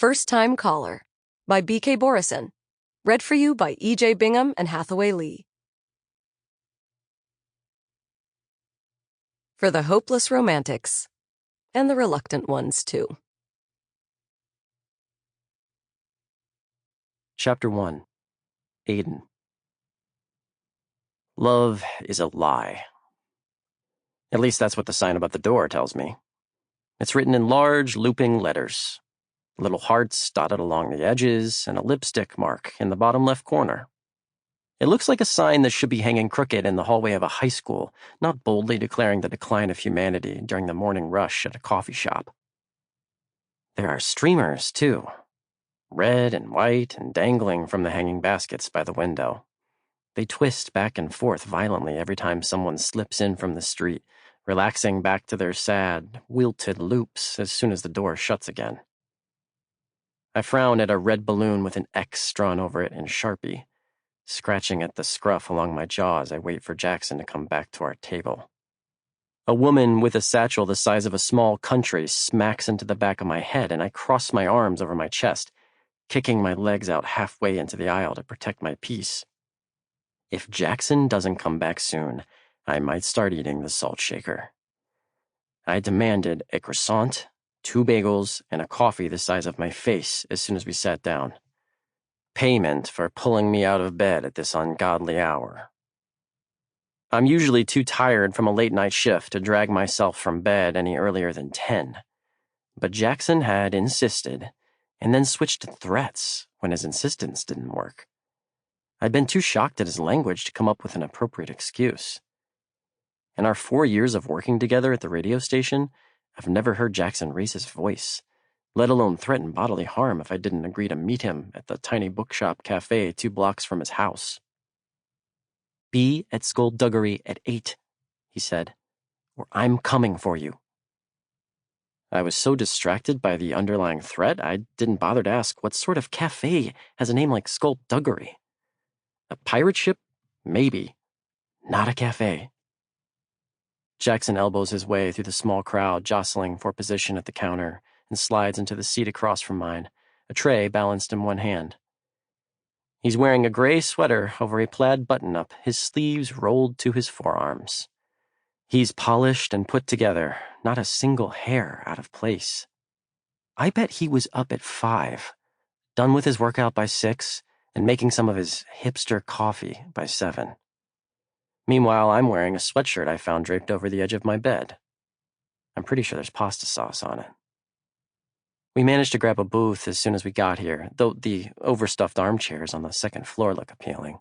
First Time Caller by B.K. Borison. Read for you by E.J. Bingham and Hathaway Lee. For the hopeless romantics, and the reluctant ones, too. Chapter 1. Aiden. Love is a lie. At least that's what the sign above the door tells me. It's written in large, looping letters. Little hearts dotted along the edges, and a lipstick mark in the bottom left corner. It looks like a sign that should be hanging crooked in the hallway of a high school, not boldly declaring the decline of humanity during the morning rush at a coffee shop. There are streamers, too. Red and white and dangling from the hanging baskets by the window. They twist back and forth violently every time someone slips in from the street, relaxing back to their sad, wilted loops as soon as the door shuts again. I frown at a red balloon with an X drawn over it in Sharpie, scratching at the scruff along my jaw as I wait for Jackson to come back to our table. A woman with a satchel the size of a small country smacks into the back of my head, and I cross my arms over my chest, kicking my legs out halfway into the aisle to protect my peace. If Jackson doesn't come back soon, I might start eating the salt shaker. I demanded a croissant, 2 bagels, and a coffee the size of my face as soon as we sat down. Payment for pulling me out of bed at this ungodly hour. I'm usually too tired from a late-night shift to drag myself from bed any earlier than 10. But Jackson had insisted, and then switched to threats when his insistence didn't work. I'd been too shocked at his language to come up with an appropriate excuse. In our 4 years of working together at the radio station, I've never heard Jackson raise his voice, let alone threaten bodily harm if I didn't agree to meet him at the tiny bookshop cafe 2 blocks from his house. "Be at Skullduggery at 8, he said, "or I'm coming for you." I was so distracted by the underlying threat, I didn't bother to ask what sort of cafe has a name like Skullduggery. A pirate ship? Maybe. Not a cafe. Jackson elbows his way through the small crowd jostling for position at the counter and slides into the seat across from mine, a tray balanced in one hand. He's wearing a gray sweater over a plaid button-up, his sleeves rolled to his forearms. He's polished and put together, not a single hair out of place. I bet he was up at 5, done with his workout by 6, and making some of his hipster coffee by 7. Meanwhile, I'm wearing a sweatshirt I found draped over the edge of my bed. I'm pretty sure there's pasta sauce on it. We managed to grab a booth as soon as we got here, though the overstuffed armchairs on the second floor look appealing,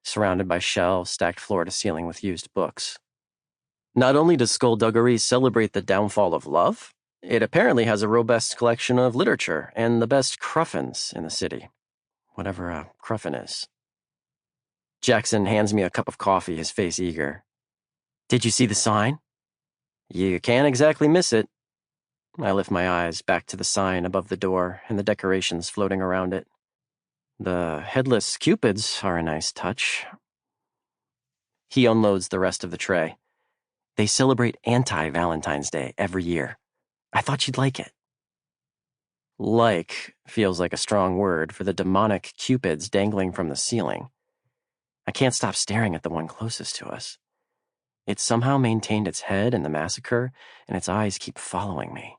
surrounded by shelves stacked floor to ceiling with used books. Not only does Skullduggery celebrate the downfall of love, it apparently has a robust collection of literature and the best cruffins in the city. Whatever a cruffin is. Jackson hands me a cup of coffee, his face eager. "Did you see the sign?" "You can't exactly miss it." I lift my eyes back to the sign above the door and the decorations floating around it. The headless cupids are a nice touch. He unloads the rest of the tray. They celebrate anti-Valentine's Day every year. I thought you'd like it. Like feels like a strong word for the demonic cupids dangling from the ceiling. I can't stop staring at the one closest to us. It somehow maintained its head in the massacre, and its eyes keep following me.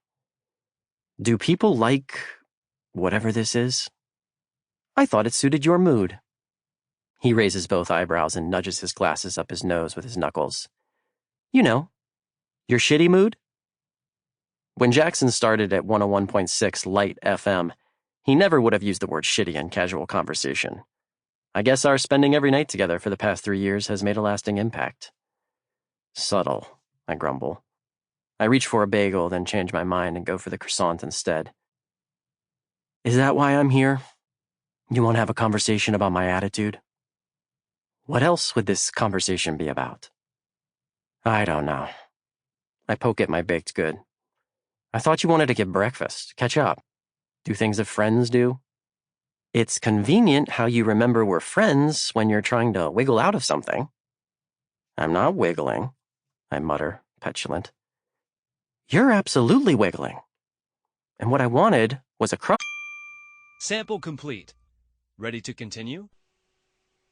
Do people like whatever this is? I thought it suited your mood. He raises both eyebrows and nudges his glasses up his nose with his knuckles. You know, your shitty mood? When Jackson started at 101.6 Light FM, he never would have used the word shitty in casual conversation. I guess our spending every night together for the past 3 years has made a lasting impact. Subtle, I grumble. I reach for a bagel, then change my mind and go for the croissant instead. Is that why I'm here? You want to have a conversation about my attitude? What else would this conversation be about? I don't know. I poke at my baked good. I thought you wanted to get breakfast, catch up, do things that friends do. It's convenient how you remember we're friends when you're trying to wiggle out of something. I'm not wiggling, I mutter, petulant. You're absolutely wiggling. And what I wanted was a Sample complete. Ready to continue?